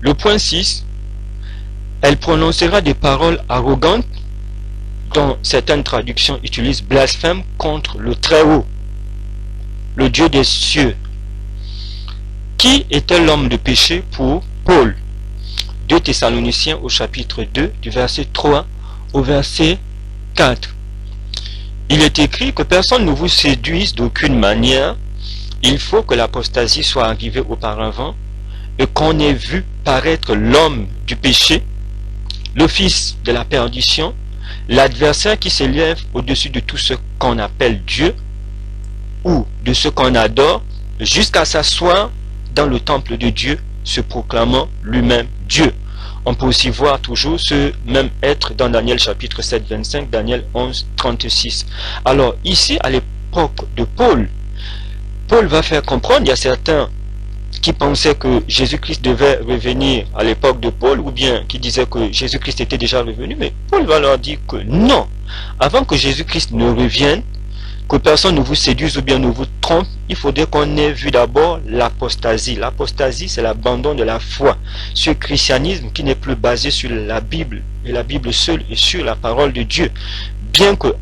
Le point 6, elle prononcera des paroles arrogantes dont certaines traductions utilisent blasphème contre le Très-Haut, le Dieu des cieux. Qui était l'homme de péché pour Paul? 2 Thessaloniciens au chapitre 2, du verset 3 au verset 4. Il est écrit que personne ne vous séduise d'aucune manière. Il faut que l'apostasie soit arrivée auparavant et qu'on ait vu paraître l'homme du péché, le fils de la perdition, l'adversaire qui s'élève au-dessus de tout ce qu'on appelle Dieu ou de ce qu'on adore, jusqu'à s'asseoir dans le temple de Dieu, se proclamant lui-même Dieu. On peut aussi voir toujours ce même être dans Daniel chapitre 7, 25, Daniel 11, 36. Alors ici, à l'époque de Paul, Paul va faire comprendre, il y a certains qui pensaient que Jésus-Christ devait revenir à l'époque de Paul, ou bien qui disaient que Jésus-Christ était déjà revenu, mais Paul va leur dire que non, avant que Jésus-Christ ne revienne, que personne ne vous séduise ou bien ne vous trompe, il faudrait qu'on ait vu d'abord l'apostasie. L'apostasie, c'est l'abandon de la foi. Ce christianisme qui n'est plus basé sur la Bible, et la Bible seule, et sur la parole de Dieu. Bien que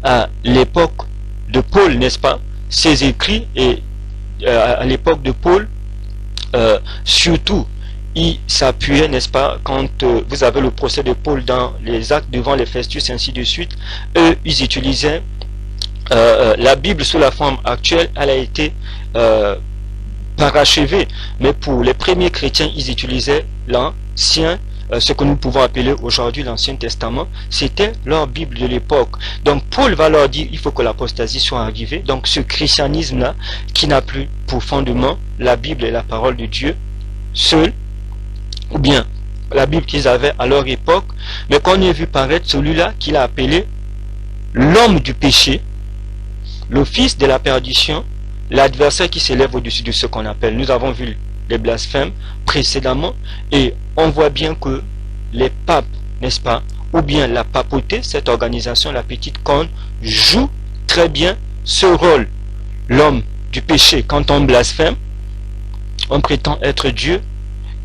à l'époque de Paul, n'est-ce pas, ses écrits, et à l'époque de Paul, surtout, il s'appuyait, n'est-ce pas, quand vous avez le procès de Paul dans les actes devant les Festus, ainsi de suite, eux, ils utilisaient la Bible sous la forme actuelle, elle a été parachevée, mais pour les premiers chrétiens, ils utilisaient l'ancien, ce que nous pouvons appeler aujourd'hui l'Ancien Testament, c'était leur Bible de l'époque. Donc Paul va leur dire, il faut que l'apostasie soit arrivée. Donc ce christianisme-là, qui n'a plus pour fondement la Bible et la parole de Dieu seul, ou bien la Bible qu'ils avaient à leur époque, mais qu'on ait vu paraître celui-là qu'il a appelé l'homme du péché, le fils de la perdition, l'adversaire qui s'élève au-dessus de ce qu'on appelle. Nous avons vu les blasphèmes précédemment et on voit bien que les papes, n'est-ce pas, ou bien la papauté, cette organisation, la petite corne, joue très bien ce rôle. L'homme du péché, quand on blasphème, on prétend être Dieu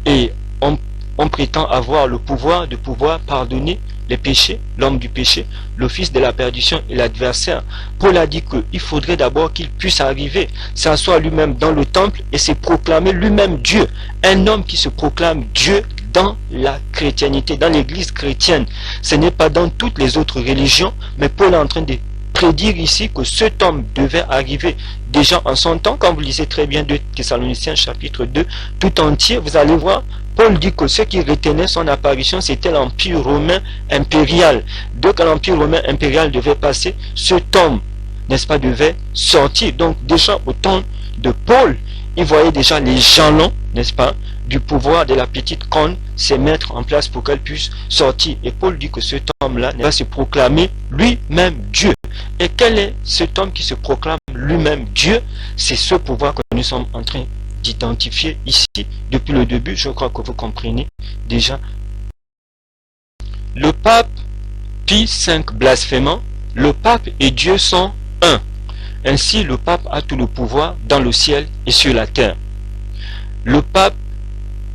et on prétend avoir le pouvoir de pouvoir pardonner les péchés, l'homme du péché, le fils de la perdition et l'adversaire. Paul a dit qu'il faudrait d'abord qu'il puisse arriver, s'asseoir lui-même dans le temple et se proclamer lui-même Dieu. Un homme qui se proclame Dieu dans la chrétienté, dans l'église chrétienne. Ce n'est pas dans toutes les autres religions, mais Paul est en train de prédire ici que cet homme devait arriver déjà en son temps. Quand vous lisez très bien 2 Thessaloniciens chapitre 2, tout entier, vous allez voir, Paul dit que ce qui retenait son apparition, c'était l'Empire romain impérial. Dès que l'Empire romain impérial devait passer, cet homme, n'est-ce pas, devait sortir. Donc déjà au temps de Paul, il voyait déjà les jalons, n'est-ce pas, du pouvoir de la petite corne se mettre en place pour qu'elle puisse sortir. Et Paul dit que cet homme-là va se proclamer lui-même Dieu. Et quel est cet homme qui se proclame lui-même Dieu? C'est ce pouvoir que nous sommes en train d'identifier ici depuis le début. Je crois que vous comprenez déjà. Le pape Pie V blasphémant, le pape et Dieu sont un. Ainsi, le pape a tout le pouvoir dans le ciel et sur la terre. Le pape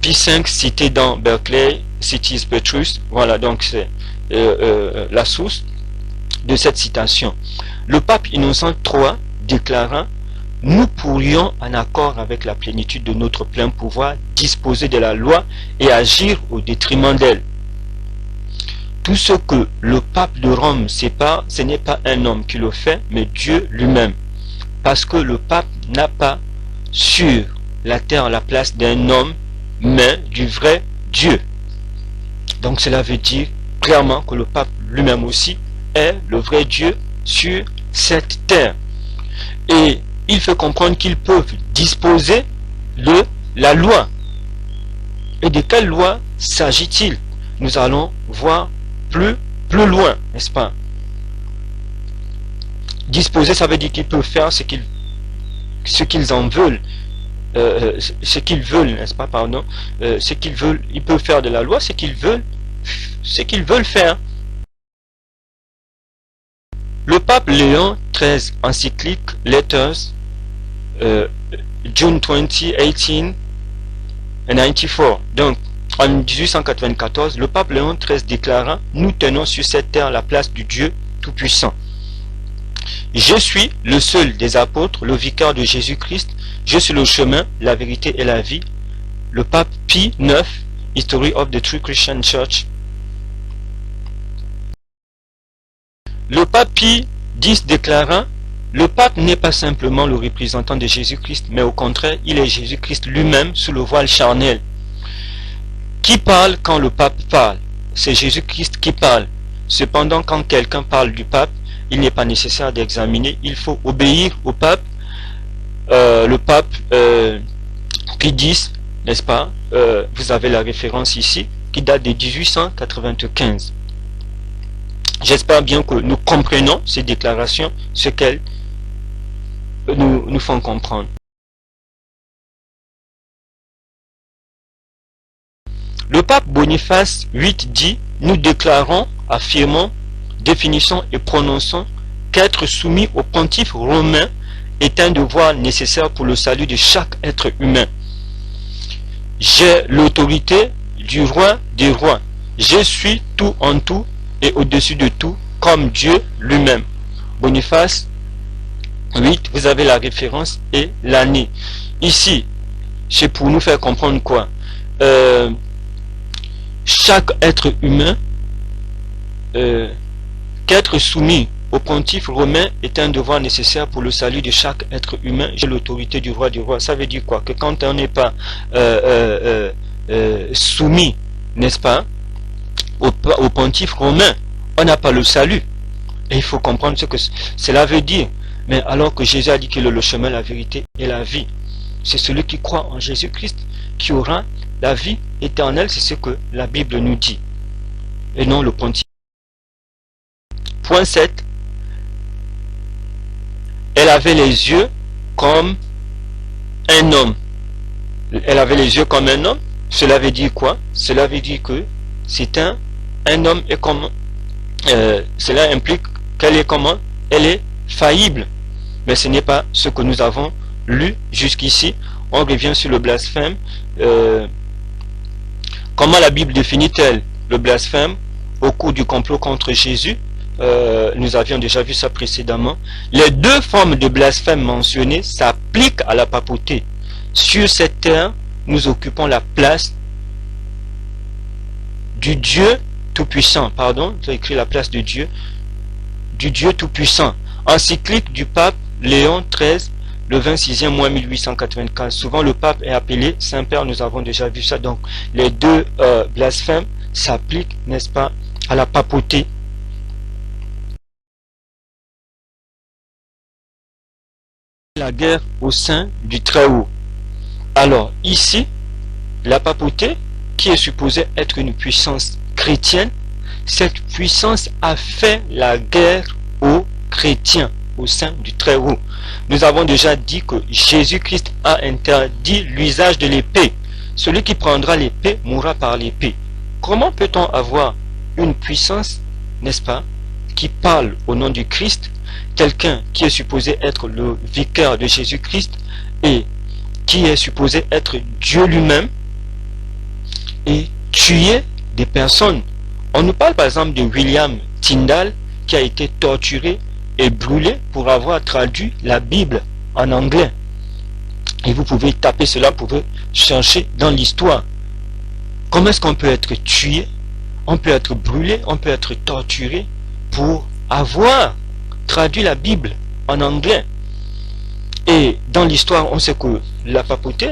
Pie V cité dans Berkeley Cities Petrus, voilà, donc c'est la source de cette citation. Le pape Innocent III déclara: nous pourrions, en accord avec la plénitude de notre plein pouvoir, disposer de la loi et agir au détriment d'elle. Tout ce que le pape de Rome sépare, ce n'est pas un homme qui le fait, mais Dieu lui-même. Parce que le pape n'a pas sur la terre la place d'un homme, mais du vrai Dieu. Donc cela veut dire clairement que le pape lui-même aussi est le vrai Dieu sur cette terre. Et il fait comprendre qu'ils peuvent disposer de la loi. Et de quelle loi s'agit-il? Nous allons voir plus loin, n'est-ce pas? Disposer, ça veut dire qu'ils peuvent faire ce qu'ils en veulent. Ce qu'ils veulent, n'est-ce pas, pardon, ce qu'ils veulent, ils peuvent faire de la loi ce qu'ils veulent faire. Le pape Léon XIII, encyclique Letters, June 20, 18, 94. Donc, en 1894, le pape Léon XIII déclara: nous tenons sur cette terre la place du Dieu Tout-Puissant. Je suis le seul des apôtres, le vicaire de Jésus-Christ. Je suis le chemin, la vérité et la vie. Le pape Pie IX, History of the True Christian Church. Le pape Pie X déclara: le pape n'est pas simplement le représentant de Jésus-Christ, mais au contraire, il est Jésus-Christ lui-même sous le voile charnel. Qui parle quand le pape parle? C'est Jésus-Christ qui parle. Cependant, quand quelqu'un parle du pape, il n'est pas nécessaire d'examiner, il faut obéir au pape. Le pape Pie X, n'est-ce pas? Vous avez la référence ici, qui date de 1895. J'espère bien que nous comprenons ces déclarations, ce qu'elles nous font comprendre. Le pape Boniface VIII dit: nous déclarons, affirmons, définissons et prononçons qu'être soumis au pontife romain est un devoir nécessaire pour le salut de chaque être humain. J'ai l'autorité du roi des rois. Je suis tout en tout et au-dessus de tout, comme Dieu lui-même. Boniface 8, vous avez la référence et l'année. Ici, c'est pour nous faire comprendre quoi? Chaque être humain, qu'être soumis au pontife romain est un devoir nécessaire pour le salut de chaque être humain. J'ai l'autorité du roi du roi. Ça veut dire quoi? Que quand on n'est pas soumis, n'est-ce pas, au pontife romain, on n'a pas le salut. Et il faut comprendre ce que cela veut dire. Mais alors que Jésus a dit qu'il est le chemin, la vérité et la vie, c'est celui qui croit en Jésus-Christ qui aura la vie éternelle. C'est ce que la Bible nous dit, et non le pontife. Point 7. Elle avait les yeux comme un homme. Elle avait les yeux comme un homme. Cela veut dire quoi? Cela veut dire que c'est un homme et comment cela implique qu'elle est comment? Elle est faillible. Mais ce n'est pas ce que nous avons lu jusqu'ici. On revient sur le blasphème. Comment la Bible définit-elle le blasphème au cours du complot contre Jésus? Nous avions déjà vu ça précédemment. Les deux formes de blasphème mentionnées s'appliquent à la papauté. Sur cette terre, nous occupons la place du Dieu Tout-Puissant. Pardon, j'ai écrit la place de Dieu, du Dieu Tout-Puissant. Encyclique du pape Léon XIII, le 26e mois 1895. Souvent le pape est appelé Saint-Père, nous avons déjà vu ça. Donc les deux blasphèmes s'appliquent, n'est-ce pas, à la papauté. La guerre au sein du Très-Haut. Alors ici, la papauté, qui est supposée être une puissance chrétienne, cette puissance a fait la guerre aux chrétiens au sein du Très-Haut. Nous avons déjà dit que Jésus-Christ a interdit l'usage de l'épée. Celui qui prendra l'épée mourra par l'épée. Comment peut-on avoir une puissance, n'est-ce pas, qui parle au nom du Christ, quelqu'un qui est supposé être le vicaire de Jésus-Christ et qui est supposé être Dieu lui-même, et tuer des personnes? On nous parle par exemple de William Tyndale qui a été torturé et brûlé pour avoir traduit la Bible en anglais. Et vous pouvez taper cela, vous pouvez chercher dans l'histoire. Comment est-ce qu'on peut être tué, on peut être brûlé, on peut être torturé pour avoir traduit la Bible en anglais? Et dans l'histoire, on sait que la papauté,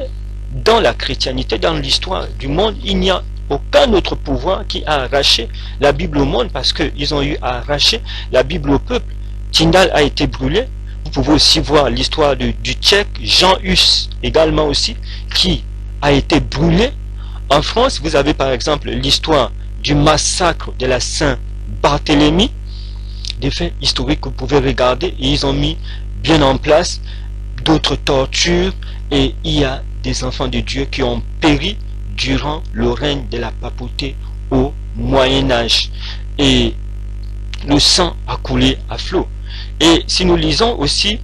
dans la chrétienté, dans l'histoire du monde, il n'y a aucun autre pouvoir qui a arraché la Bible au monde, parce qu'ils ont eu à arracher la Bible au peuple. Tyndale a été brûlé. Vous pouvez aussi voir l'histoire du Tchèque Jean Hus, également aussi, qui a été brûlé. En France, vous avez par exemple l'histoire du massacre de la Saint-Barthélemy, des faits historiques que vous pouvez regarder, et ils ont mis bien en place d'autres tortures, et il y a des enfants de Dieu qui ont péri durant le règne de la papauté au Moyen-Âge. Et le sang a coulé à flot. Et si nous lisons aussi,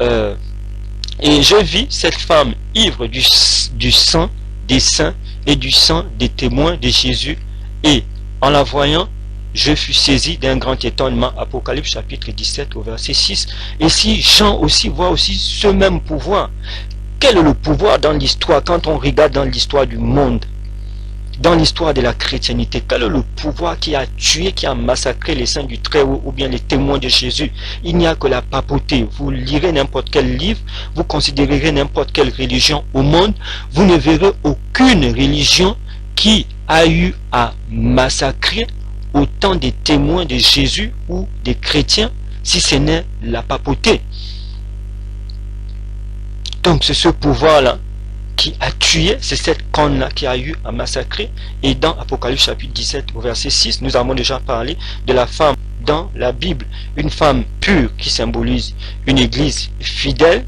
et je vis cette femme ivre du sang des saints et du sang des témoins de Jésus. Et en la voyant, je fus saisi d'un grand étonnement. Apocalypse chapitre 17 au verset 6. Et si Jean aussi voit aussi ce même pouvoir, quel est le pouvoir dans l'histoire quand on regarde dans l'histoire du monde, dans l'histoire de la chrétienté? Quel est le pouvoir qui a tué, qui a massacré les saints du Très-Haut ou bien les témoins de Jésus? Il n'y a que la papauté. Vous lirez n'importe quel livre, vous considérerez n'importe quelle religion au monde, vous ne verrez aucune religion qui a eu à massacrer autant des témoins de Jésus ou des chrétiens, si ce n'est la papauté. Donc c'est ce pouvoir-là qui a tué, c'est cette corne-là qui a eu à massacrer. Et dans Apocalypse chapitre 17 au verset 6, nous avons déjà parlé de la femme dans la Bible, une femme pure qui symbolise une église fidèle,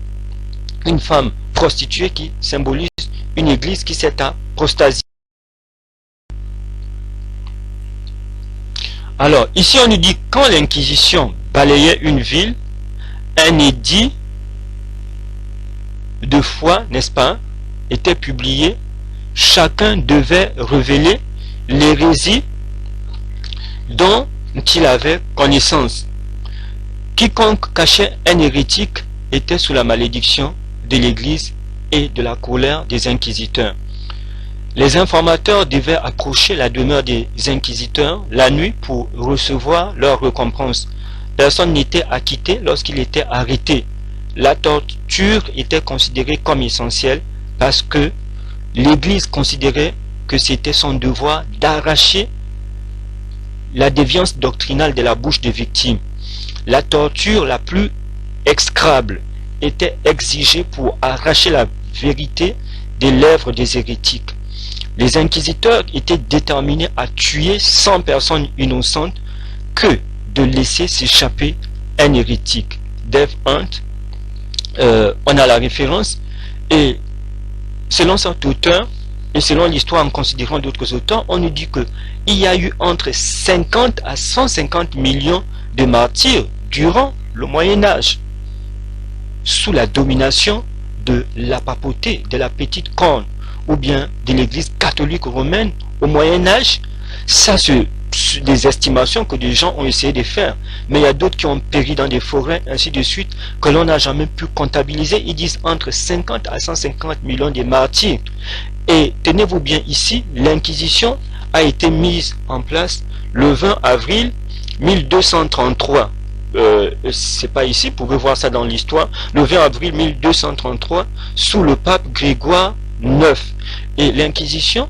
une femme prostituée qui symbolise une église qui s'est apostasiée. Alors, ici on nous dit, quand l'Inquisition balayait une ville, un édit de foi, n'est-ce pas, était publié. Chacun devait révéler l'hérésie dont il avait connaissance. Quiconque cachait un hérétique était sous la malédiction de l'Église et de la colère des inquisiteurs. Les informateurs devaient approcher la demeure des inquisiteurs la nuit pour recevoir leur récompense. Personne n'était acquitté lorsqu'il était arrêté. La torture était considérée comme essentielle parce que l'Église considérait que c'était son devoir d'arracher la déviance doctrinale de la bouche des victimes. La torture la plus exécrable était exigée pour arracher la vérité des lèvres des hérétiques. Les inquisiteurs étaient déterminés à tuer 100 personnes innocentes que de laisser s'échapper un hérétique. Dave Hunt, on a la référence, et selon cet auteur, et selon l'histoire en considérant d'autres auteurs, on nous dit qu'il y a eu entre 50 à 150 millions de martyrs durant le Moyen-Âge, sous la domination de la papauté, de la petite corne, ou bien de l'église catholique romaine au Moyen-Âge. Ça, c'est des estimations que des gens ont essayé de faire. Mais il y a d'autres qui ont péri dans des forêts, ainsi de suite, que l'on n'a jamais pu comptabiliser. Ils disent entre 50 à 150 millions de martyrs. Et tenez-vous bien ici, l'Inquisition a été mise en place le 20 avril 1233. C'est pas ici, vous pouvez voir ça dans l'histoire. Le 20 avril 1233, sous le pape Grégoire IX. Et l'Inquisition,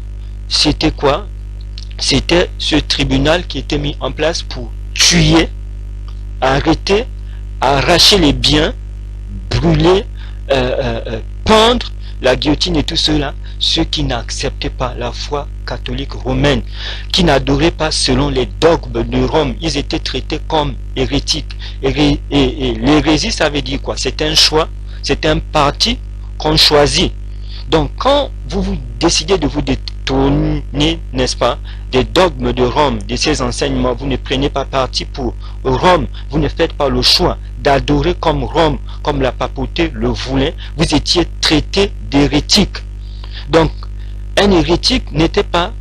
c'était quoi? C'était ce tribunal qui était mis en place pour tuer, arrêter, arracher les biens, brûler, pendre, la guillotine et tout cela, ceux qui n'acceptaient pas la foi catholique romaine, qui n'adoraient pas selon les dogmes de Rome. Ils étaient traités comme hérétiques. Et l'hérésie, ça veut dire quoi? C'est un choix, c'est un parti qu'on choisit. Donc quand vous décidez de vous détourner, n'est-ce pas, des dogmes de Rome, de ces enseignements, vous ne prenez pas parti pour Rome, vous ne faites pas le choix d'adorer comme Rome, comme la papauté le voulait, vous étiez traité d'hérétique. Donc un hérétique n'était pas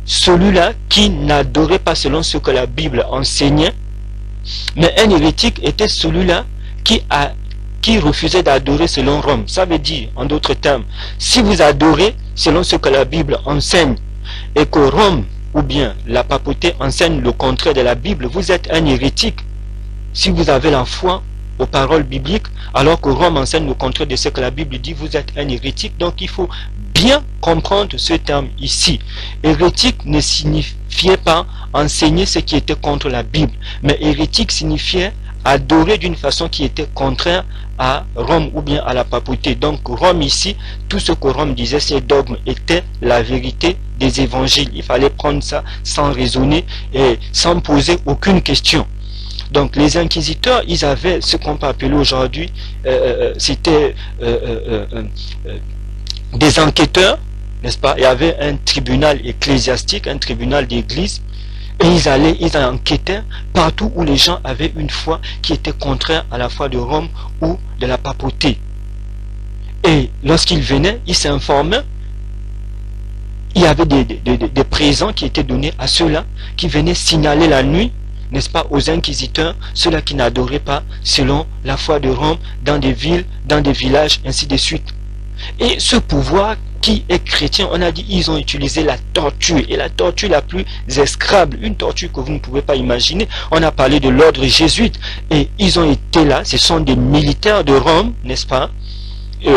celui-là qui n'adorait pas selon ce que la Bible enseignait, mais un hérétique était celui-là qui refusait d'adorer selon Rome. Ça veut dire, en d'autres termes, si vous adorez selon ce que la Bible enseigne et que Rome ou bien la papauté enseigne le contraire de la Bible, vous êtes un hérétique. Si vous avez la foi aux paroles bibliques, alors que Rome enseigne le contraire de ce que la Bible dit, vous êtes un hérétique. Donc il faut bien comprendre ce terme ici. Hérétique ne signifiait pas enseigner ce qui était contre la Bible, mais hérétique signifiait adorer d'une façon qui était contraire à Rome ou bien à la papauté. Donc Rome ici, tout ce que Rome disait, ces dogmes étaient la vérité des évangiles. Il fallait prendre ça sans raisonner et sans poser aucune question. Donc les inquisiteurs, ils avaient ce qu'on peut appeler aujourd'hui, c'était des enquêteurs, n'est-ce pas? Il y avait un tribunal ecclésiastique, un tribunal d'église, et ils enquêtaient partout où les gens avaient une foi qui était contraire à la foi de Rome ou de la papauté. Et lorsqu'ils venaient, ils s'informaient il y avait des présents qui étaient donnés à ceux-là qui venaient signaler la nuit, n'est-ce pas, aux inquisiteurs, ceux-là qui n'adoraient pas selon la foi de Rome, dans des villes, dans des villages, ainsi de suite. Et ce pouvoir qui est chrétien, on a dit, ils ont utilisé la torture, et la torture la plus exécrable, une torture que vous ne pouvez pas imaginer. On a parlé de l'ordre jésuite, et ils ont été là, ce sont des militaires de Rome, n'est-ce pas,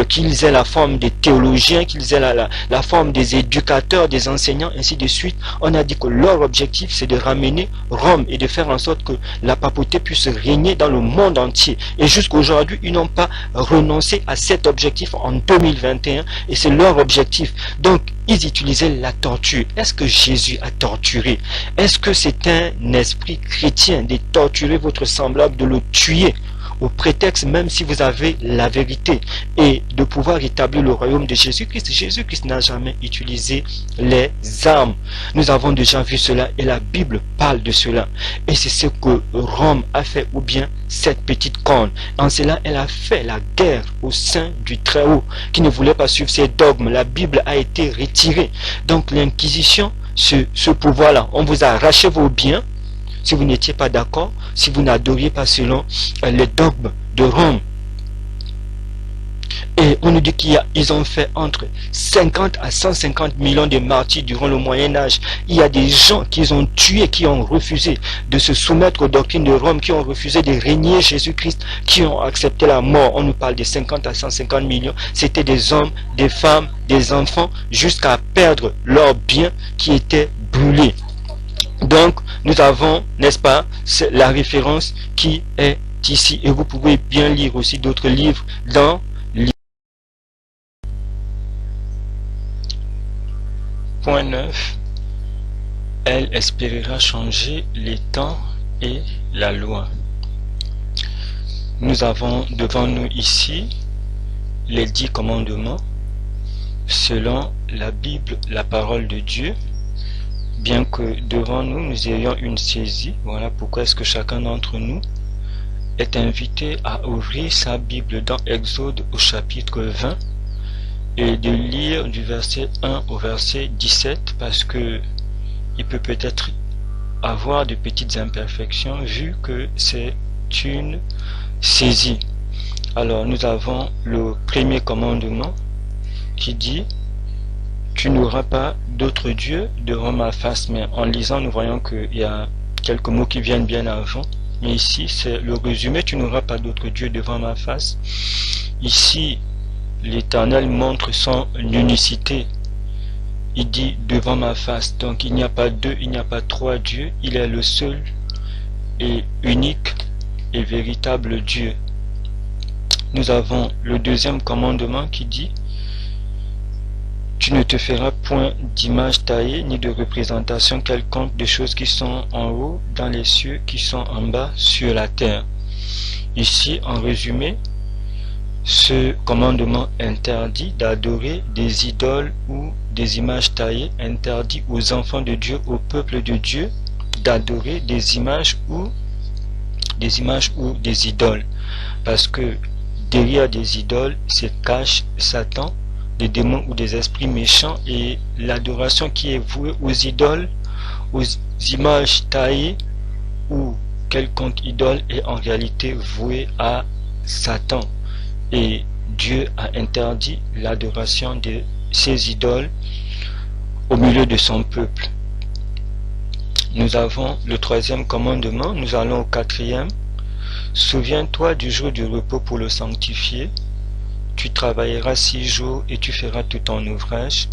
qu'ils aient la forme des théologiens, qu'ils aient la forme des éducateurs, des enseignants, ainsi de suite. On a dit que leur objectif, c'est de ramener Rome et de faire en sorte que la papauté puisse régner dans le monde entier. Et jusqu'aujourd'hui, ils n'ont pas renoncé à cet objectif en 2021, et c'est leur objectif. Donc, ils utilisaient la torture. Est-ce que Jésus a torturé? Est-ce que c'est un esprit chrétien de torturer votre semblable, de le tuer au prétexte, même si vous avez la vérité, et de pouvoir établir le royaume de Jésus-Christ? Jésus-Christ n'a jamais utilisé les armes. Nous avons déjà vu cela et la Bible parle de cela. Et c'est ce que Rome a fait, ou bien cette petite corne. En cela, elle a fait la guerre au sein du Très-Haut, qui ne voulait pas suivre ses dogmes. La Bible a été retirée. Donc l'Inquisition, ce pouvoir-là, on vous a arraché vos biens, si vous n'étiez pas d'accord, si vous n'adoriez pas selon les dogmes de Rome. Et on nous dit qu'ils ont fait entre 50 à 150 millions de martyrs durant le Moyen-Âge. Il y a des gens qu'ils ont tués, qui ont refusé de se soumettre aux doctrines de Rome, qui ont refusé de régner Jésus-Christ, qui ont accepté la mort. On nous parle de 50 à 150 millions. C'était des hommes, des femmes, des enfants, jusqu'à perdre leurs biens qui étaient brûlés. Donc, nous avons, n'est-ce pas, la référence qui est ici. Et vous pouvez bien lire aussi d'autres livres dans Point 9. Elle espérera changer les temps et la loi. Nous avons devant nous ici les 10 commandements selon la Bible, la parole de Dieu. Bien que devant nous, nous ayons une saisie. Voilà pourquoi est-ce que chacun d'entre nous est invité à ouvrir sa Bible dans Exode au chapitre 20 et de lire du verset 1 au verset 17, parce que il peut peut-être avoir de petites imperfections vu que c'est une saisie. Alors nous avons le premier commandement qui dit: tu n'auras pas d'autre Dieu devant ma face. Mais en lisant, nous voyons qu'il y a quelques mots qui viennent bien avant. Mais ici, c'est le résumé: tu n'auras pas d'autre Dieu devant ma face. Ici, l'Éternel montre son unicité. Il dit devant ma face. Donc il n'y a pas deux, il n'y a pas trois dieux. Il est le seul et unique et véritable Dieu. Nous avons le deuxième commandement qui dit: tu ne te feras point d'image taillée, ni de représentation quelconque de choses qui sont en haut dans les cieux, qui sont en bas sur la terre. Ici, en résumé, ce commandement interdit d'adorer des idoles ou des images taillées, interdit aux enfants de Dieu, au peuple de Dieu, d'adorer des images ou des idoles. Parce que derrière des idoles se cache Satan, des démons ou des esprits méchants, et l'adoration qui est vouée aux idoles, aux images taillées ou quelconque idole est en réalité vouée à Satan. Et Dieu a interdit l'adoration de ces idoles au milieu de son peuple. Nous avons le troisième commandement, nous allons au quatrième. Souviens-toi du jour du repos pour le sanctifier. Tu travailleras 6 jours et tu feras tout ton ouvrage.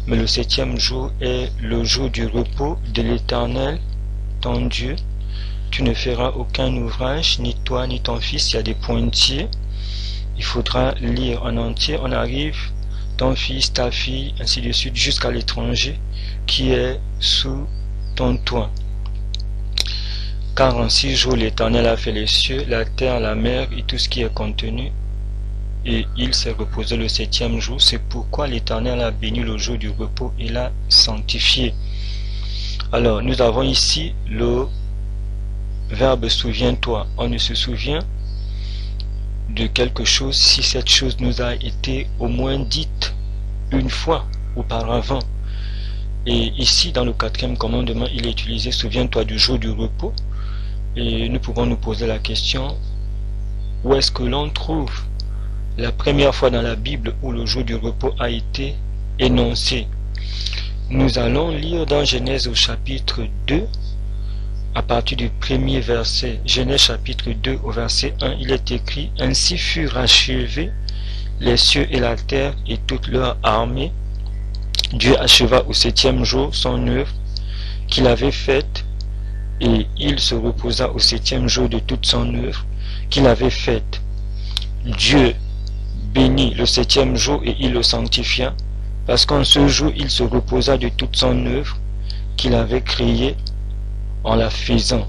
Mais le 7e jour est le jour du repos de l'Éternel, ton Dieu. Tu ne feras aucun ouvrage, ni toi ni ton fils. Il y a des pointillés. Il faudra lire en entier. On arrive, ton fils, ta fille, ainsi de suite, jusqu'à l'étranger qui est sous ton toit. Car en 6 jours l'Éternel a fait les cieux, la terre, la mer et tout ce qui est contenu. Et il s'est reposé le 7e jour. C'est pourquoi l'Éternel a béni le jour du repos et l'a sanctifié. Alors, nous avons ici le verbe souviens-toi. On ne se souvient de quelque chose si cette chose nous a été au moins dite une fois auparavant. Et ici, dans le 4e commandement, il est utilisé, souviens-toi du jour du repos. Et nous pouvons nous poser la question, où est-ce que l'on trouve la première fois dans la Bible où le jour du repos a été énoncé? Nous allons lire dans Genèse au chapitre 2, à partir du premier verset. Genèse chapitre 2 au verset 1, il est écrit: Ainsi furent achevés les cieux et la terre et toute leur armée. Dieu acheva au 7e jour son œuvre qu'il avait faite, et il se reposa au 7e jour de toute son œuvre qu'il avait faite. Dieu bénit le 7e jour et il le sanctifia, parce qu'en ce jour il se reposa de toute son œuvre qu'il avait créée en la faisant.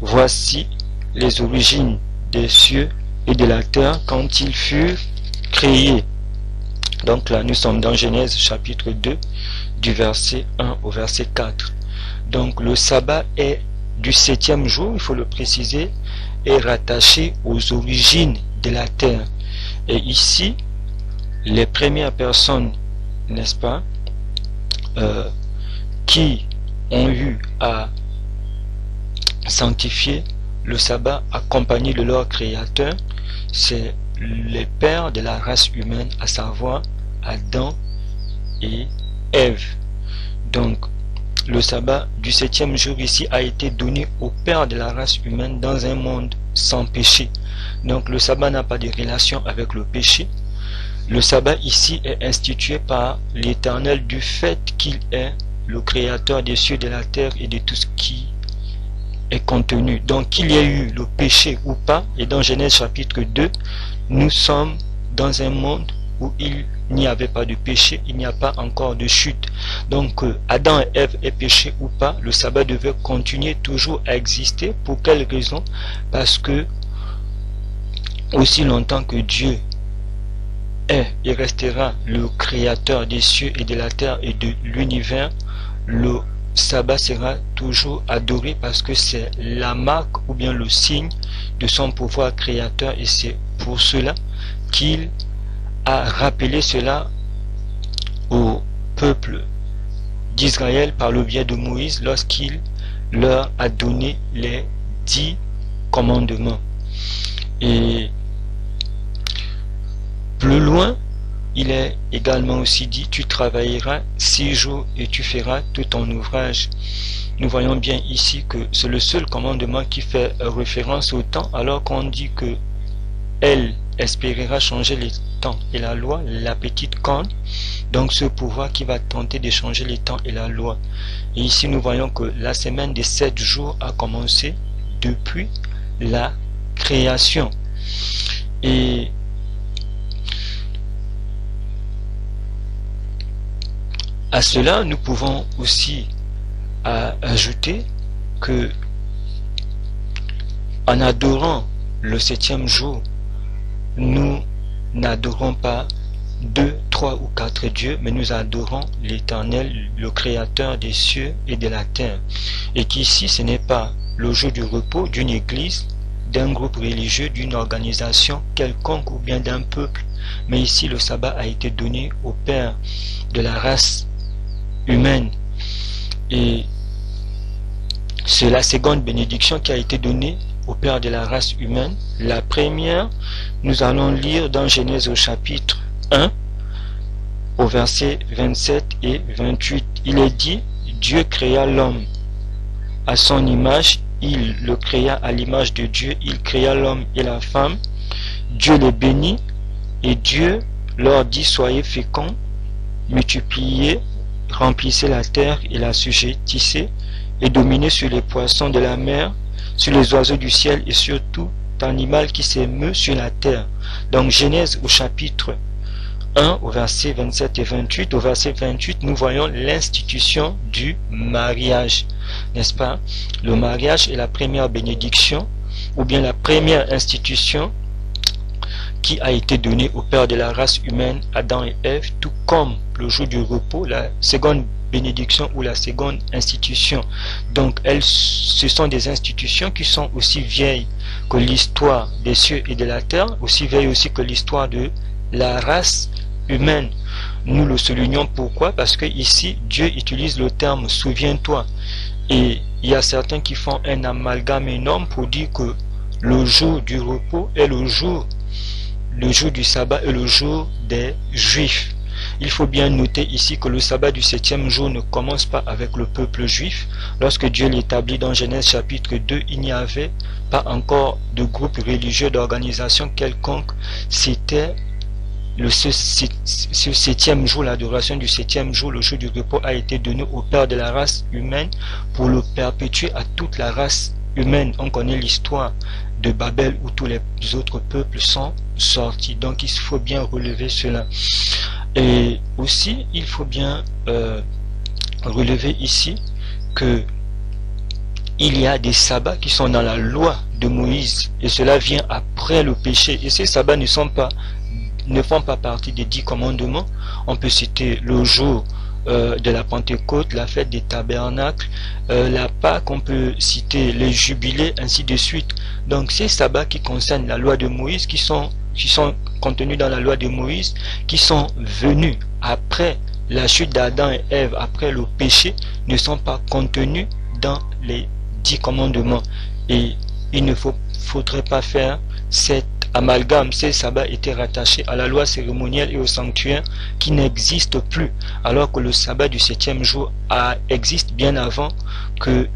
Voici les origines des cieux et de la terre quand ils furent créés. Donc là, nous sommes dans Genèse chapitre 2, du verset 1 au verset 4. Donc le sabbat est du 7e jour, il faut le préciser, est rattaché aux origines de la terre. Et ici, les premières personnes, n'est-ce pas, qui ont eu à sanctifier le sabbat accompagné de leur créateur, c'est les pères de la race humaine, à savoir Adam et Ève. Donc le sabbat du 7e jour ici a été donné au père de la race humaine dans un monde sans péché. Donc le sabbat n'a pas de relation avec le péché. Le sabbat ici est institué par l'Éternel du fait qu'il est le créateur des cieux, de la terre et de tout ce qui est contenu. Donc qu'il y ait eu le péché ou pas, et dans Genèse chapitre 2, nous sommes dans un monde où il n'y avait pas de péché, il n'y a pas encore de chute. Donc Adam et Ève aient péché ou pas, le sabbat devait continuer toujours à exister. Pour quelle raison? Parce que aussi longtemps que Dieu est et restera le créateur des cieux et de la terre et de l'univers, le sabbat sera toujours adoré, parce que c'est la marque ou bien le signe de son pouvoir créateur, et c'est pour cela qu'il a rappelé cela au peuple d'Israël par le biais de Moïse lorsqu'il leur a donné les 10 commandements. Et plus loin, il est également aussi dit: tu travailleras 6 jours et tu feras tout ton ouvrage. Nous voyons bien ici que c'est le seul commandement qui fait référence au temps, alors qu'on dit que elle espérera changer les temps et la loi, la petite corne. Donc ce pouvoir qui va tenter de changer les temps et la loi. Et ici nous voyons que la semaine des 7 jours a commencé depuis la création. Et à cela, nous pouvons aussi ajouter que en adorant le 7e jour, nous n'adorons pas 2, 3 ou 4 dieux, mais nous adorons l'Éternel, le Créateur des cieux et de la terre. Et qu'ici, ce n'est pas le jour du repos d'une église, d'un groupe religieux, d'une organisation quelconque ou bien d'un peuple, mais ici le sabbat a été donné au Père de la race humaine. Et c'est la seconde bénédiction qui a été donnée au Père de la race humaine. La première, nous allons lire dans Genèse au chapitre 1, au verset 27 et 28. Il est dit: Dieu créa l'homme à son image, il le créa à l'image de Dieu, il créa l'homme et la femme. Dieu les bénit, et Dieu leur dit: soyez féconds, multipliez, remplissez la terre et la assujettissez, et dominez sur les poissons de la mer, sur les oiseaux du ciel et sur tout animal qui s'émeut sur la terre. Donc Genèse au chapitre 1 au verset 27 et 28. Au verset 28, nous voyons l'institution du mariage, n'est-ce pas? Le mariage est la première bénédiction, ou bien la première institution qui a été donnée au père de la race humaine, Adam et Ève, tout comme le jour du repos, la seconde bénédiction ou la seconde institution. Donc ce sont des institutions qui sont aussi vieilles que l'histoire des cieux et de la terre, aussi vieilles aussi que l'histoire de la race humaine. Nous le soulignons pourquoi? Parce que ici, Dieu utilise le terme souviens-toi. Et il y a certains qui font un amalgame énorme pour dire que le jour du repos est le jour du sabbat est le jour des Juifs. Il faut bien noter ici que le sabbat du 7e jour ne commence pas avec le peuple juif. Lorsque Dieu l'établit dans Genèse chapitre 2, il n'y avait pas encore de groupe religieux, d'organisation quelconque. C'était ce 7e jour, l'adoration du 7e jour, le jour du repos a été donné au Père de la race humaine pour le perpétuer à toute la race humaine. On connaît l'histoire de Babel où tous les autres peuples sont sortis. Donc il faut bien relever cela. Et aussi, il faut bien relever ici que il y a des sabbats qui sont dans la loi de Moïse et cela vient après le péché. Et ces sabbats ne font pas partie des 10 commandements. On peut citer le jour de la Pentecôte, la fête des tabernacles, la Pâque, on peut citer les jubilés, ainsi de suite. Donc ces sabbats qui concernent la loi de Moïse, qui sont contenus dans la loi de Moïse, qui sont venus après la chute d'Adam et Ève, après le péché, ne sont pas contenus dans les 10 commandements. Et il ne faudrait pas faire cet amalgame. Ces sabbats étaient rattachés à la loi cérémonielle et au sanctuaire qui n'existe plus, alors que le sabbat du 7e jour existe bien avant que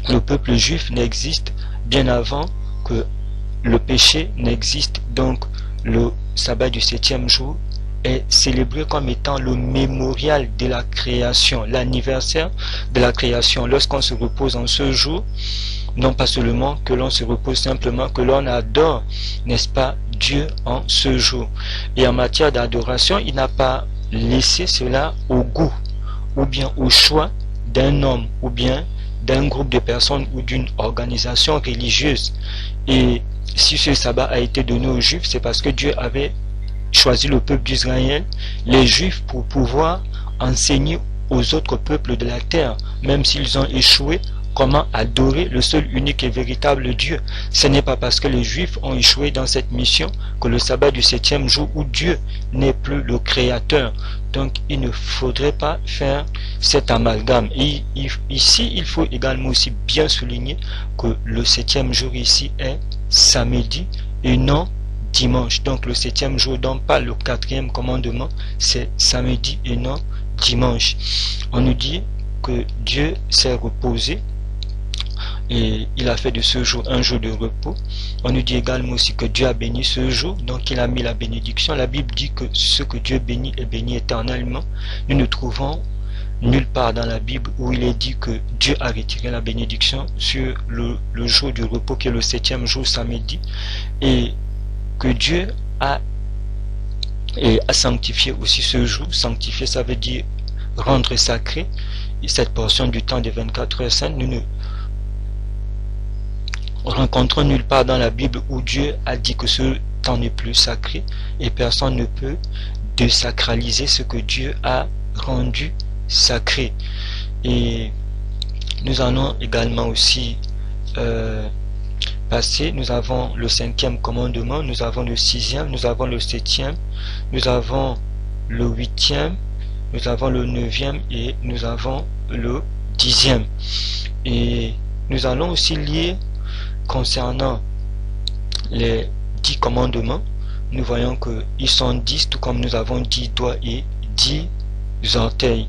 le peuple juif n'existe, bien avant que le péché n'existe. Donc le sabbat du 7e jour est célébré comme étant le mémorial de la création, l'anniversaire de la création. Lorsqu'on se repose en ce jour, non pas seulement que l'on se repose, simplement que l'on adore, n'est-ce pas, Dieu en ce jour. Et en matière d'adoration, il n'a pas laissé cela au goût ou bien au choix d'un homme ou bien d'un groupe de personnes ou d'une organisation religieuse. Et si ce sabbat a été donné aux Juifs, c'est parce que Dieu avait choisi le peuple d'Israël, les Juifs, pour pouvoir enseigner aux autres peuples de la terre, même s'ils ont échoué, comment adorer le seul, unique et véritable Dieu. Ce n'est pas parce que les Juifs ont échoué dans cette mission que le sabbat du 7e jour où Dieu n'est plus le créateur. Donc il ne faudrait pas faire cet amalgame. Et ici, il faut également aussi bien souligner que le 7e jour ici est samedi et non dimanche. Donc le 7e jour, dont pas le 4e commandement, c'est samedi et non dimanche. On nous dit que Dieu s'est reposé et il a fait de ce jour un jour de repos. On nous dit également aussi que Dieu a béni ce jour, donc il a mis la bénédiction. La Bible dit que ce que Dieu bénit est béni éternellement. Nous ne trouvons nulle part dans la Bible où il est dit que Dieu a retiré la bénédiction sur le jour du repos qui est le 7e jour, samedi, et que Dieu a sanctifié aussi ce jour. Sanctifier, ça veut dire rendre sacré. Et cette portion du temps des 24 heures saintes, nous ne rencontrons nulle part dans la Bible où Dieu a dit que ce temps n'est plus sacré, et personne ne peut désacraliser ce que Dieu a rendu sacré. Et nous allons également aussi passer, nous avons le 5e commandement, nous avons le 6e, nous avons le 7e, nous avons le 8e, nous avons le 9e et nous avons le 10e. Et nous allons aussi lire concernant les 10 commandements. Nous voyons qu'ils sont 10, tout comme nous avons 10 doigts et 10 orteils.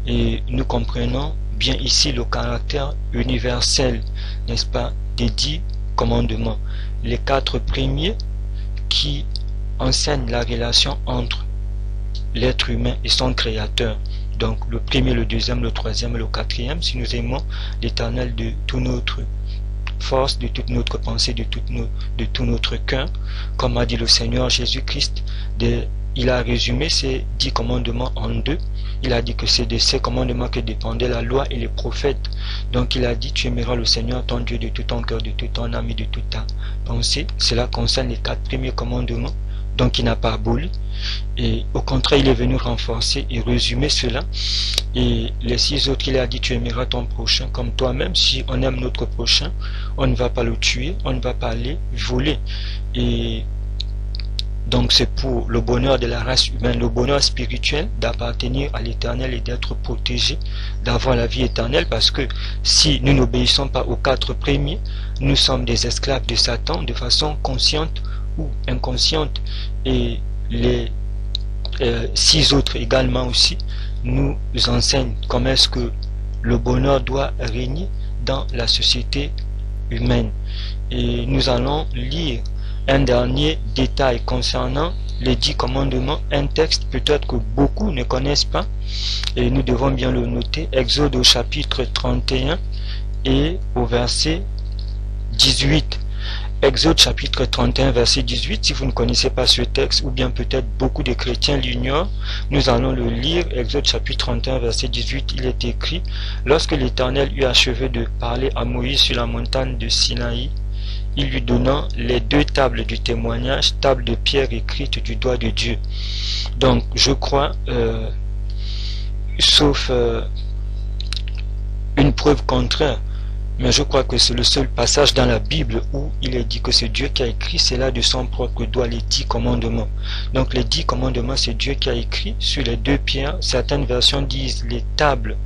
Et nous comprenons bien ici le caractère universel, n'est-ce pas, des 10 commandements. Les 4 premiers qui enseignent la relation entre l'être humain et son créateur. Donc le premier, le deuxième, le troisième et le 4e, si nous aimons l'Éternel de toute notre force, de toute notre pensée, de tout notre cœur, comme a dit le Seigneur Jésus-Christ. Il a résumé ces 10 commandements en 2. Il a dit que c'est de ces commandements que dépendait la loi et les prophètes. Donc il a dit: tu aimeras le Seigneur ton Dieu de tout ton cœur, de toute ton âme et de toute ta pensée. Cela concerne les 4 premiers commandements. Donc il n'a pas aboli, et au contraire il est venu renforcer et résumer cela. Et les 6 autres, il a dit: tu aimeras ton prochain comme toi-même. Si on aime notre prochain, on ne va pas le tuer, on ne va pas aller voler. Et Donc c'est pour le bonheur de la race humaine, le bonheur spirituel, d'appartenir à l'Éternel et d'être protégé, d'avoir la vie éternelle, parce que si nous n'obéissons pas aux 4 premiers, nous sommes des esclaves de Satan de façon consciente ou inconsciente. Et les 6 autres également aussi nous enseignent comment est-ce que le bonheur doit régner dans la société humaine. Et nous allons lire un dernier détail concernant les 10 commandements, un texte peut-être que beaucoup ne connaissent pas et nous devons bien le noter. Exode au chapitre 31 et au verset 18. Exode chapitre 31 verset 18, si vous ne connaissez pas ce texte, ou bien peut-être beaucoup de chrétiens l'ignorent, nous allons le lire. Exode chapitre 31 verset 18, il est écrit: lorsque l'Éternel eut achevé de parler à Moïse sur la montagne de Sinaï, il lui donna les 2 tables du témoignage, tables de pierre écrites du doigt de Dieu. Donc je crois, sauf une preuve contraire, mais je crois que c'est le seul passage dans la Bible où il est dit que c'est Dieu qui a écrit cela de son propre doigt, les 10 commandements. Donc les 10 commandements, c'est Dieu qui a écrit sur les 2 pierres. Certaines versions disent les tables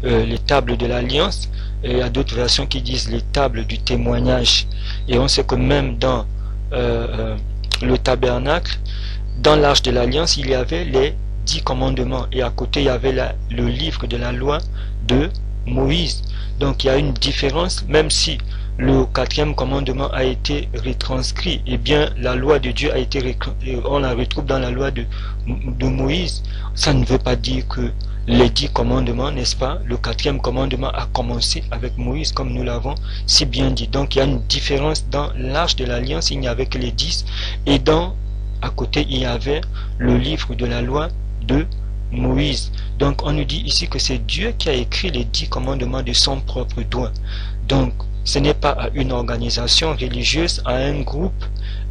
les tables de l'alliance, et il y a d'autres versions qui disent les tables du témoignage. Et on sait que même dans le tabernacle, dans l'arche de l'alliance, il y avait les 10 commandements, et à côté il y avait le livre de la loi de Moïse. Donc il y a une différence, même si le 4e commandement a été retranscrit, et bien la loi de Dieu a été, on la retrouve dans la loi de Moïse. Ça ne veut pas dire que les 10 commandements, n'est-ce pas, le 4e commandement a commencé avec Moïse, comme nous l'avons si bien dit. Donc il y a une différence. Dans l'arche de l'alliance, il n'y avait que les 10, et à côté il y avait le livre de la loi de Moïse. Donc on nous dit ici que c'est Dieu qui a écrit les 10 commandements de son propre doigt. Donc ce n'est pas à une organisation religieuse, à un groupe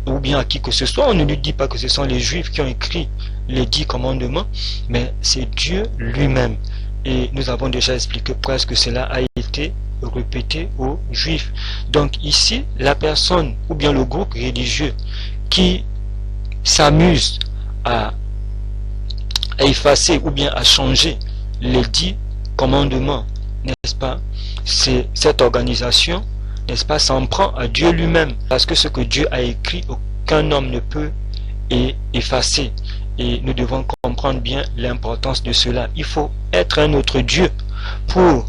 ou bien à qui que ce soit. On ne nous dit pas que ce sont les Juifs qui ont écrit les 10 commandements, mais c'est Dieu lui-même. Et nous avons déjà expliqué presque cela a été répété aux Juifs. Donc ici, la personne ou bien le groupe religieux qui s'amuse à effacer ou bien à changer les 10 commandements, n'est-ce pas, c'est cette organisation, n'est-ce pas, s'en prend à Dieu lui-même, parce que ce que Dieu a écrit, aucun homme ne peut effacer. Et nous devons comprendre bien l'importance de cela. Il faut être un autre Dieu pour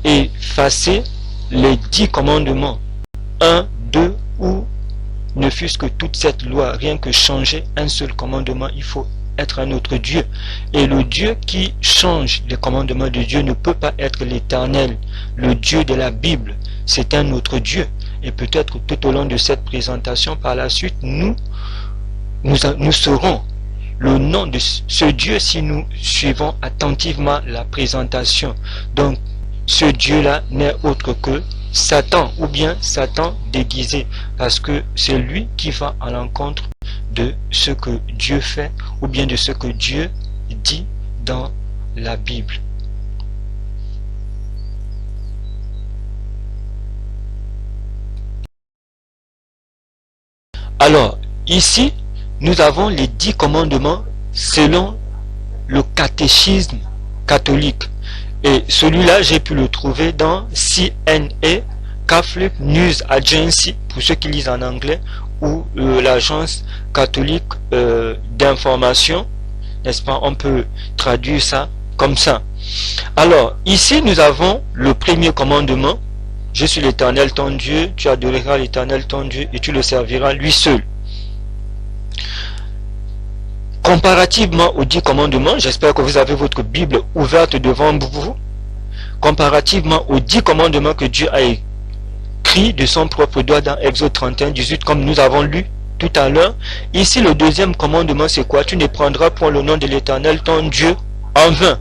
effacer les 10 commandements, 1, 2 ou ne fût-ce que toute cette loi. Rien que changer un seul commandement, il faut être un autre Dieu. Et le Dieu qui change les commandements de Dieu ne peut pas être l'Éternel, le Dieu de la Bible. C'est un autre Dieu. Et peut-être tout au long de cette présentation, par la suite, nous saurons le nom de ce Dieu si nous suivons attentivement la présentation. Donc ce Dieu-là n'est autre que Satan, ou bien Satan déguisé, parce que c'est lui qui va à l'encontre de ce que Dieu fait, ou bien de ce que Dieu dit dans la Bible. Alors, ici, nous avons les 10 commandements selon le catéchisme catholique. Et celui-là, j'ai pu le trouver dans CNA, Catholic News Agency, pour ceux qui lisent en anglais, ou l'agence catholique d'information, n'est-ce pas? On peut traduire ça comme ça. Alors, ici, nous avons le premier commandement. Je suis l'Éternel ton Dieu, tu adoreras l'Éternel ton Dieu et tu le serviras lui seul. Comparativement aux 10 commandements, j'espère que vous avez votre Bible ouverte devant vous, comparativement aux 10 commandements que Dieu a écrit de son propre doigt dans Exode 31, 18, comme nous avons lu tout à l'heure, ici le deuxième commandement c'est quoi? Tu ne prendras point le nom de l'Éternel ton Dieu en vain.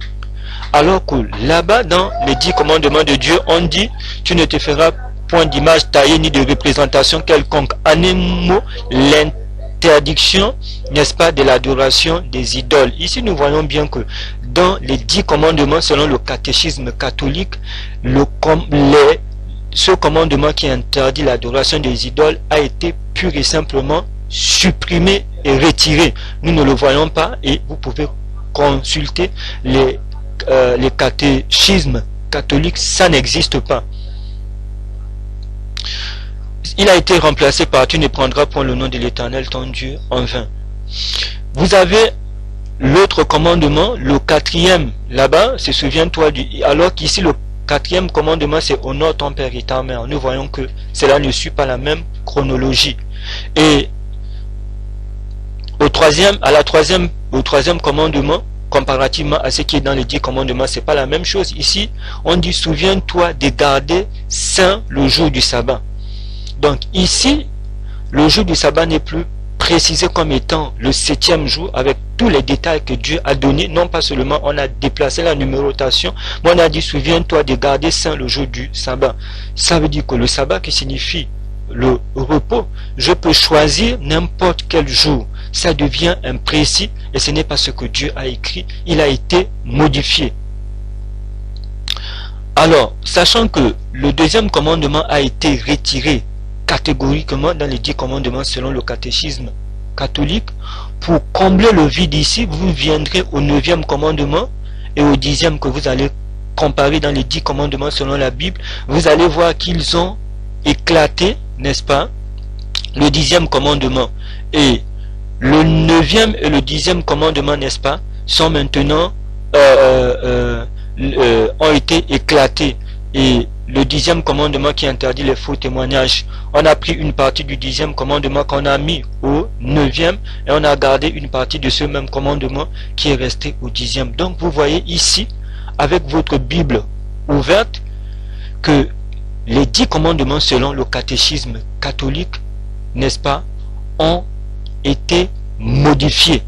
Alors que là-bas dans les 10 commandements de Dieu, on dit tu ne te feras point d'image taillée ni de représentation quelconque. En un mot, l'interdiction, n'est-ce pas, de l'adoration des idoles. Ici nous voyons bien que dans les 10 commandements selon le catéchisme catholique, ce commandement qui interdit l'adoration des idoles a été pur et simplement supprimé et retiré. Nous ne le voyons pas et vous pouvez consulter les catéchismes catholiques, ça n'existe pas. Il a été remplacé par tu ne prendras point le nom de l'Éternel ton Dieu en vain. Vous avez l'autre commandement, le quatrième, là-bas, c'est souviens-toi du... Alors qu'ici, le quatrième commandement, c'est honore ton père et ta mère. Nous voyons que cela ne suit pas la même chronologie. Et au troisième commandement, comparativement à ce qui est dans les 10 commandements, c'est pas la même chose. Ici, on dit souviens-toi de garder saint le jour du sabbat. Donc ici, le jour du sabbat n'est plus précisé comme étant le 7e jour avec tous les détails que Dieu a donnés. Non pas seulement on a déplacé la numérotation, mais on a dit souviens-toi de garder saint le jour du sabbat. Ça veut dire que le sabbat qui signifie le repos, je peux choisir n'importe quel jour. Ça devient imprécis et ce n'est pas ce que Dieu a écrit. Il a été modifié. Alors, sachant que le deuxième commandement a été retiré catégoriquement dans les 10 commandements selon le catéchisme catholique, pour combler le vide ici, vous viendrez au 9e commandement et au 10e que vous allez comparer dans les 10 commandements selon la Bible. Vous allez voir qu'ils ont éclaté, n'est-ce pas, le 10e commandement. Et le 9e et le 10e commandement, n'est-ce pas, sont maintenant ont été éclatés. Et le 10e commandement qui interdit les faux témoignages, on a pris une partie du 10e commandement qu'on a mis au 9e et on a gardé une partie de ce même commandement qui est resté au 10e. Donc vous voyez ici, avec votre Bible ouverte, que les 10 commandements selon le catéchisme catholique, n'est-ce pas, ont été modifiés.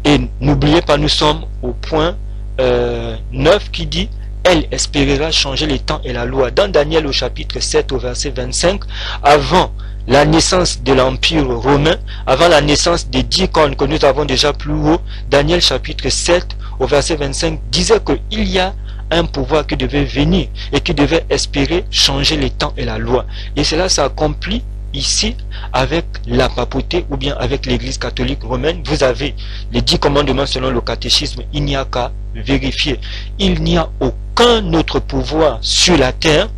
Et n'oubliez pas, nous sommes au point 9 qui dit elle espérera changer les temps et la loi. Dans Daniel au chapitre 7 au verset 25, avant la naissance de l'Empire romain, avant la naissance des 10 cornes que nous avons déjà plus haut, Daniel chapitre 7 au verset 25 disait qu'il y a un pouvoir qui devait venir et qui devait espérer changer les temps et la loi. Et cela s'accomplit ici avec la papauté ou bien avec l'église catholique romaine. Vous avez les 10 commandements selon le catéchisme, il n'y a qu'à vérifier. Il n'y a aucun autre pouvoir sur la terre,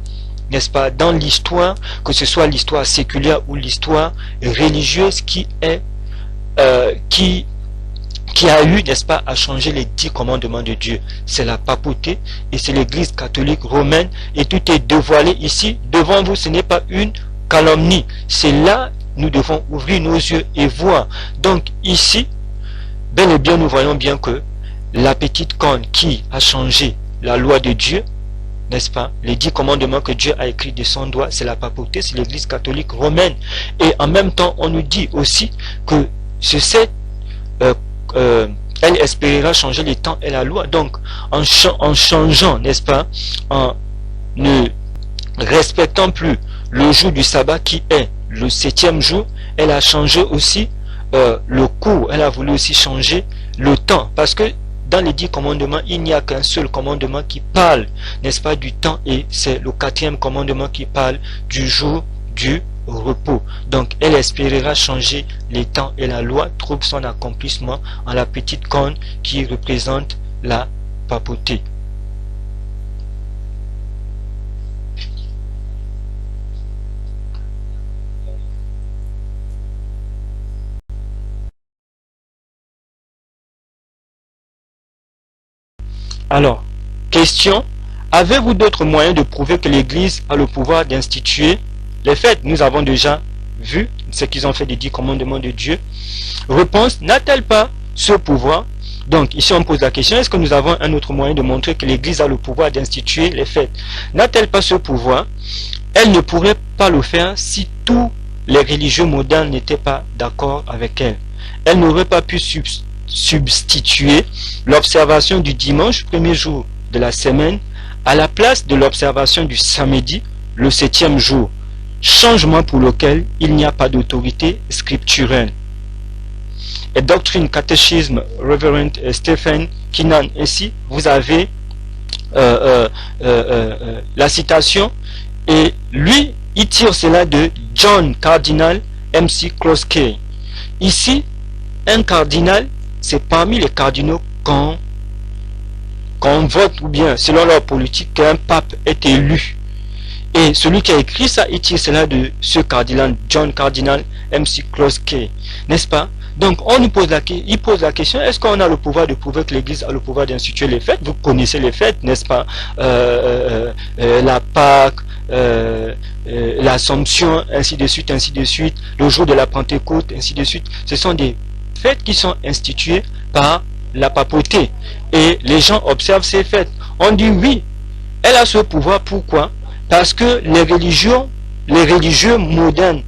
n'est-ce pas, dans l'histoire, que ce soit l'histoire séculaire ou l'histoire religieuse qui a eu, n'est-ce pas, à changer les 10 commandements de Dieu. C'est la papauté et c'est l'église catholique romaine et tout est dévoilé ici devant vous. Ce n'est pas une calomnie, c'est là nous devons ouvrir nos yeux et voir. Donc ici, bel et bien nous voyons bien que la petite corne qui a changé la loi de Dieu, n'est-ce pas, les 10 commandements que Dieu a écrits de son doigt, c'est la papauté, c'est l'église catholique romaine. Et en même temps, on nous dit aussi que elle espérera changer les temps et la loi. Donc, en changeant, n'est-ce pas, en ne respectant plus le jour du sabbat qui est le 7e jour, elle a changé aussi le cours, elle a voulu aussi changer le temps, parce que dans les 10 commandements, il n'y a qu'un seul commandement qui parle, n'est-ce pas, du temps, et c'est le 4e commandement qui parle du jour du repos. Donc elle espérera changer les temps et la loi trouve son accomplissement en la petite corne qui représente la papauté. Alors, question, avez-vous d'autres moyens de prouver que l'Église a le pouvoir d'instituer les fêtes? Nous avons déjà vu ce qu'ils ont fait des 10 commandements de Dieu. Réponse, n'a-t-elle pas ce pouvoir? Donc, ici on pose la question, est-ce que nous avons un autre moyen de montrer que l'Église a le pouvoir d'instituer les fêtes? N'a-t-elle pas ce pouvoir? Elle ne pourrait pas le faire si tous les religieux modernes n'étaient pas d'accord avec elle. Elle n'aurait pas pu substituer l'observation du dimanche, premier jour de la semaine, à la place de l'observation du samedi, le 7e jour, changement pour lequel il n'y a pas d'autorité scripturelle. Et Doctrine Catéchisme, Reverend Stephen Kinnan, ici, vous avez la citation, et lui, il tire cela de John Cardinal MC Closkey. Ici, un cardinal, c'est parmi les cardinaux qu'on vote, ou bien selon leur politique, qu'un pape est élu. Et celui qui a écrit ça, il tire cela de ce cardinal, John Cardinal McCloskey, n'est-ce pas? Donc on nous pose il pose la question, est-ce qu'on a le pouvoir de prouver que l'Église a le pouvoir d'instituer les fêtes? Vous connaissez les fêtes, n'est-ce pas? La Pâque, l'Assomption, ainsi de suite, le jour de la Pentecôte, ainsi de suite. Ce sont des fêtes qui sont instituées par la papauté. Et les gens observent ces fêtes. On dit oui, elle a ce pouvoir. Pourquoi? Parce que les religieux modernes,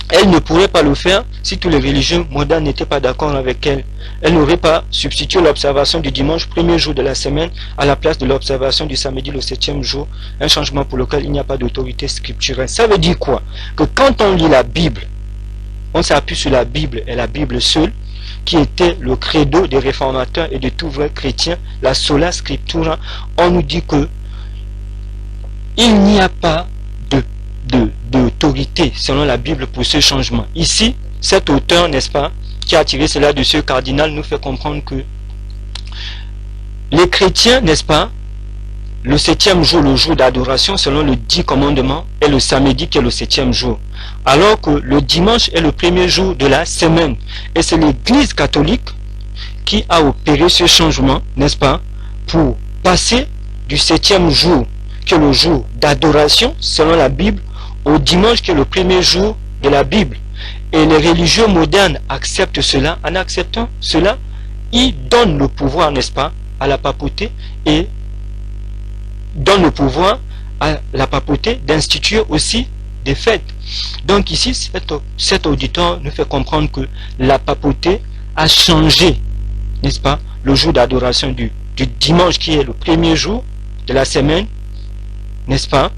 elle ne pourrait pas le faire si tous les religieux modernes n'étaient pas d'accord avec elle. Elle n'aurait pas substitué l'observation du dimanche, premier jour de la semaine, à la place de l'observation du samedi, le 7e jour, un changement pour lequel il n'y a pas d'autorité scripturelle. Ça veut dire quoi? Que quand on lit la Bible, on s'appuie sur la Bible et la Bible seule, qui était le credo des réformateurs et de tout vrai chrétien, la sola scriptura. On nous dit que il n'y a pas d'autorité selon la Bible pour ce changement. Ici, cet auteur, n'est-ce pas, qui a tiré cela de ce cardinal, nous fait comprendre que les chrétiens, n'est-ce pas, le 7e jour, le jour d'adoration, selon le 10 commandements, est le samedi qui est le 7e jour. Alors que le dimanche est le premier jour de la semaine. Et c'est l'Église catholique qui a opéré ce changement, n'est-ce pas, pour passer du 7e jour, qui est le jour d'adoration, selon la Bible, au dimanche qui est le premier jour de la Bible. Et les religieux modernes acceptent cela. En acceptant cela, ils donnent le pouvoir, n'est-ce pas, à la papauté et donnent le pouvoir à la papauté d'instituer aussi des fêtes. Donc ici, cet auditeur nous fait comprendre que la papauté a changé, n'est-ce pas, le jour d'adoration du dimanche qui est le premier jour de la semaine, n'est-ce pas,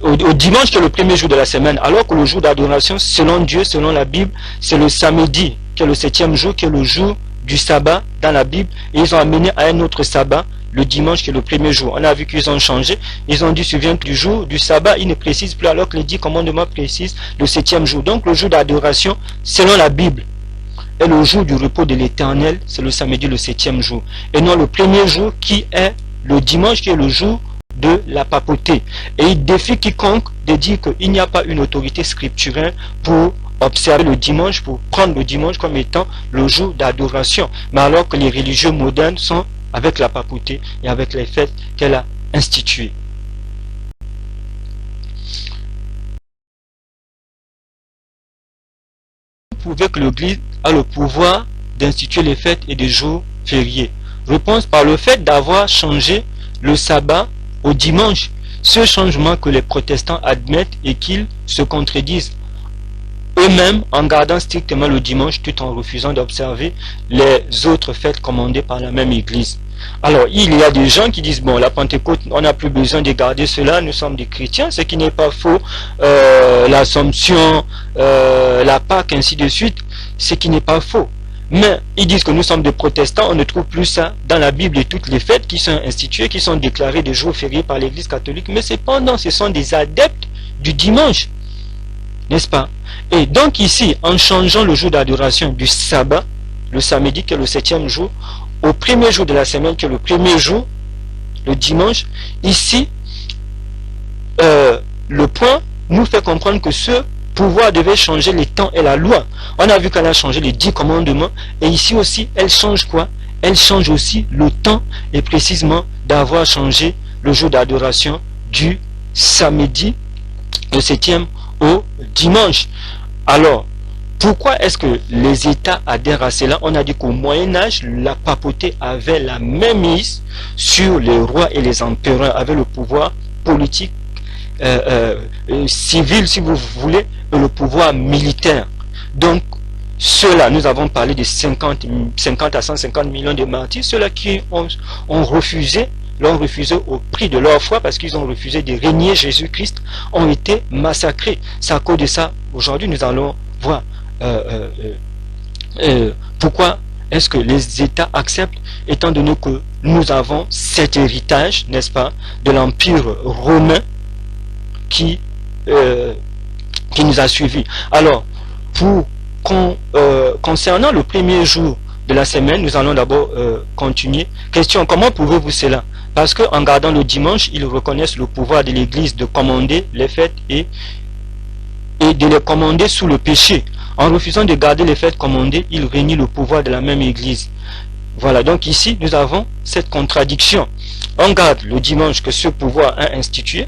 au dimanche qui est le premier jour de la semaine, alors que le jour d'adoration, selon Dieu, selon la Bible, c'est le samedi, qui est le 7e jour, qui est le jour du sabbat dans la Bible, et ils ont amené à un autre sabbat, le dimanche qui est le premier jour. On a vu qu'ils ont changé, ils ont dit, souviens du jour du sabbat, ils ne précisent plus, alors que les 10 commandements précisent le 7e jour. Donc le jour d'adoration, selon la Bible, est le jour du repos de l'Éternel, c'est le samedi, le 7e jour, et non le premier jour qui est le dimanche, qui est le jour de la papauté. Et il défie quiconque de dire qu'il n'y a pas une autorité scripturelle pour observer le dimanche, pour prendre le dimanche comme étant le jour d'adoration. Mais alors que les religieux modernes sont avec la papauté et avec les fêtes qu'elle a instituées. Vous prouvez que l'Église a le pouvoir d'instituer les fêtes et des jours fériés. Réponse: par le fait d'avoir changé le sabbat au dimanche. Ce changement que les protestants admettent et qu'ils se contredisent eux-mêmes en gardant strictement le dimanche tout en refusant d'observer les autres fêtes commandées par la même Église. Alors, il y a des gens qui disent, bon, la Pentecôte, on n'a plus besoin de garder cela, nous sommes des chrétiens, ce qui n'est pas faux, l'Assomption, la Pâque, ainsi de suite, ce qui n'est pas faux. Mais ils disent que nous sommes des protestants, on ne trouve plus ça dans la Bible et toutes les fêtes qui sont instituées, qui sont déclarées des jours fériés par l'Église catholique, mais cependant, ce sont des adeptes du dimanche, n'est-ce pas? Et donc ici, en changeant le jour d'adoration du sabbat, le samedi qui est le 7e jour, au premier jour de la semaine qui est le premier jour, le dimanche, ici, le point nous fait comprendre que ce pouvoir devait changer les temps et la loi. On a vu qu'elle a changé les 10 commandements, et ici aussi, elle change quoi? Elle change aussi le temps, et précisément d'avoir changé le jour d'adoration du samedi, le 7e au dimanche. Alors, pourquoi est-ce que les États adhèrent à cela? On a dit qu'au Moyen-Âge, la papauté avait la même mise sur les rois et les empereurs, avait le pouvoir politique, civil, si vous voulez, et le pouvoir militaire. Donc, ceux-là, nous avons parlé de 50 à 150 millions de martyrs, ceux-là qui ont refusé, l'ont refusé au prix de leur foi, parce qu'ils ont refusé de régner Jésus-Christ, ont été massacrés. C'est à cause de ça, aujourd'hui, nous allons voir pourquoi est-ce que les États acceptent, étant donné que nous avons cet héritage, n'est-ce pas, de l'Empire romain qui nous a suivis. Alors, Concernant le premier jour de la semaine, nous allons d'abord continuer. Question, comment pouvez-vous cela? Parce qu'en gardant le dimanche, ils reconnaissent le pouvoir de l'Église de commander les fêtes et de les commander sous le péché. En refusant de garder les fêtes commandées, ils renient le pouvoir de la même Église. Voilà, donc ici, nous avons cette contradiction. On garde le dimanche que ce pouvoir a institué,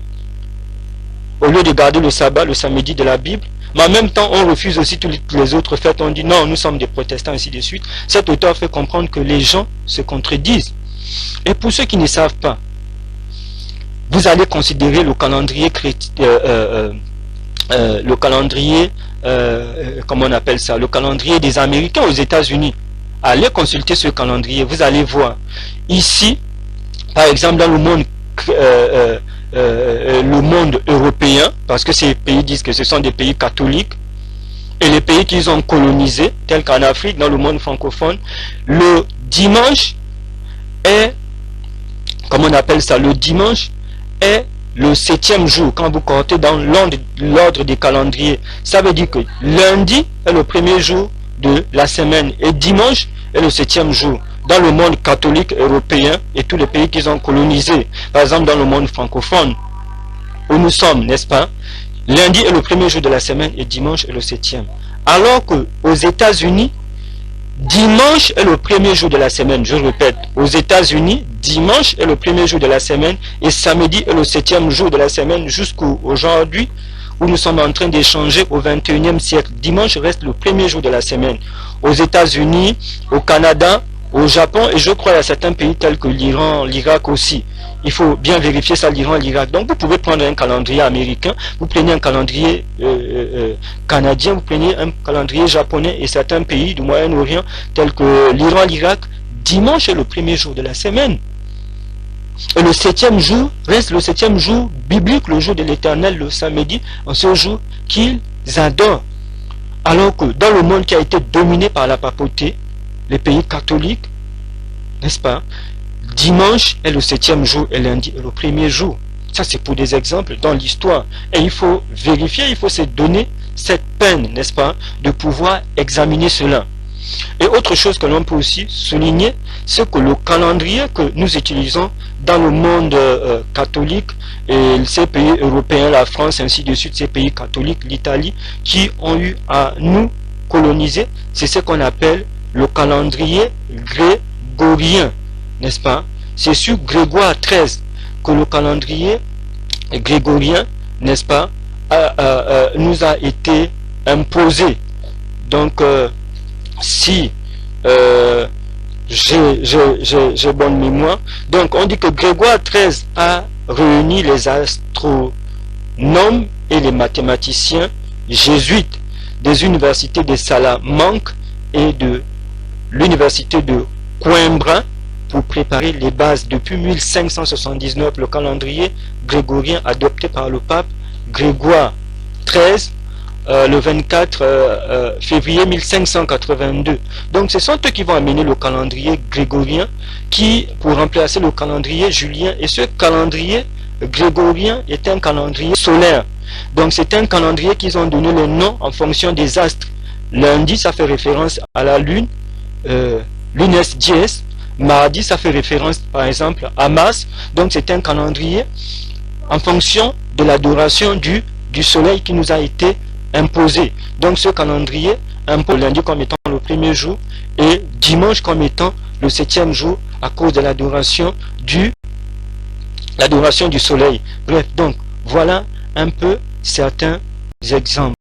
au lieu de garder le sabbat, le samedi de la Bible, mais en même temps, on refuse aussi toutes les autres fêtes. On dit non, nous sommes des protestants, ainsi de suite. Cet auteur fait comprendre que les gens se contredisent. Et pour ceux qui ne savent pas, vous allez considérer le calendrier comment on appelle ça, le calendrier des Américains aux États-Unis. Allez consulter ce calendrier, vous allez voir. Ici, par exemple, dans le monde européen, parce que ces pays disent que ce sont des pays catholiques, et les pays qu'ils ont colonisés, tels qu'en Afrique, dans le monde francophone, le dimanche est, comment on appelle ça, le dimanche est le 7e jour. Quand vous comptez dans l'ordre des calendriers, ça veut dire que lundi est le premier jour de la semaine et dimanche est le 7e jour. Dans le monde catholique européen et tous les pays qu'ils ont colonisés, par exemple dans le monde francophone où nous sommes, n'est-ce pas, lundi est le premier jour de la semaine et dimanche est le 7e. Alors que aux États-Unis, dimanche est le premier jour de la semaine. Je répète, aux États-Unis, dimanche est le premier jour de la semaine et samedi est le 7e jour de la semaine jusqu'aujourd'hui où nous sommes en train d'échanger au 21e siècle. Dimanche reste le premier jour de la semaine. Aux États-Unis, au Canada, au Japon et je crois à certains pays tels que l'Iran, l'Irak aussi. Il faut bien vérifier ça, l'Iran, l'Irak. Donc vous pouvez prendre un calendrier américain, vous prenez un calendrier canadien, vous prenez un calendrier japonais et certains pays du Moyen-Orient tels que l'Iran, l'Irak. Dimanche est le premier jour de la semaine. Et le 7e jour reste le 7e jour biblique, le jour de l'Éternel, le samedi, en ce jour qu'ils adorent. Alors que dans le monde qui a été dominé par la papauté, les pays catholiques, n'est-ce pas, dimanche est le 7e jour et lundi est le premier jour. Ça c'est pour des exemples dans l'histoire. Et il faut vérifier, il faut se donner cette peine, n'est-ce pas, de pouvoir examiner cela. Et autre chose que l'on peut aussi souligner, c'est que le calendrier que nous utilisons dans le monde catholique et ces pays européens, la France, ainsi de suite, ces pays catholiques, l'Italie, qui ont eu à nous coloniser, c'est ce qu'on appelle le calendrier grégorien, n'est-ce pas? C'est sur Grégoire XIII que le calendrier grégorien, n'est-ce pas, nous a été imposé. Donc, si j'ai bonne mémoire, donc on dit que Grégoire XIII a réuni les astronomes et les mathématiciens jésuites des universités de Salamanque et de l'université de Coimbra pour préparer les bases. Depuis 1579, le calendrier grégorien adopté par le pape Grégoire XIII le 24 février 1582. Donc ce sont eux qui vont amener le calendrier grégorien pour remplacer le calendrier julien. Et ce calendrier grégorien est un calendrier solaire. Donc c'est un calendrier qu'ils ont donné le nom en fonction des astres. Lundi, ça fait référence à la lune, Lunes Dies. Mardi, ça fait référence par exemple à Mars. Donc c'est un calendrier en fonction de l'adoration du soleil qui nous a été imposé. Donc ce calendrier impose lundi comme étant le premier jour et dimanche comme étant le 7e jour à cause de l'adoration du soleil. Bref, donc voilà un peu certains exemples.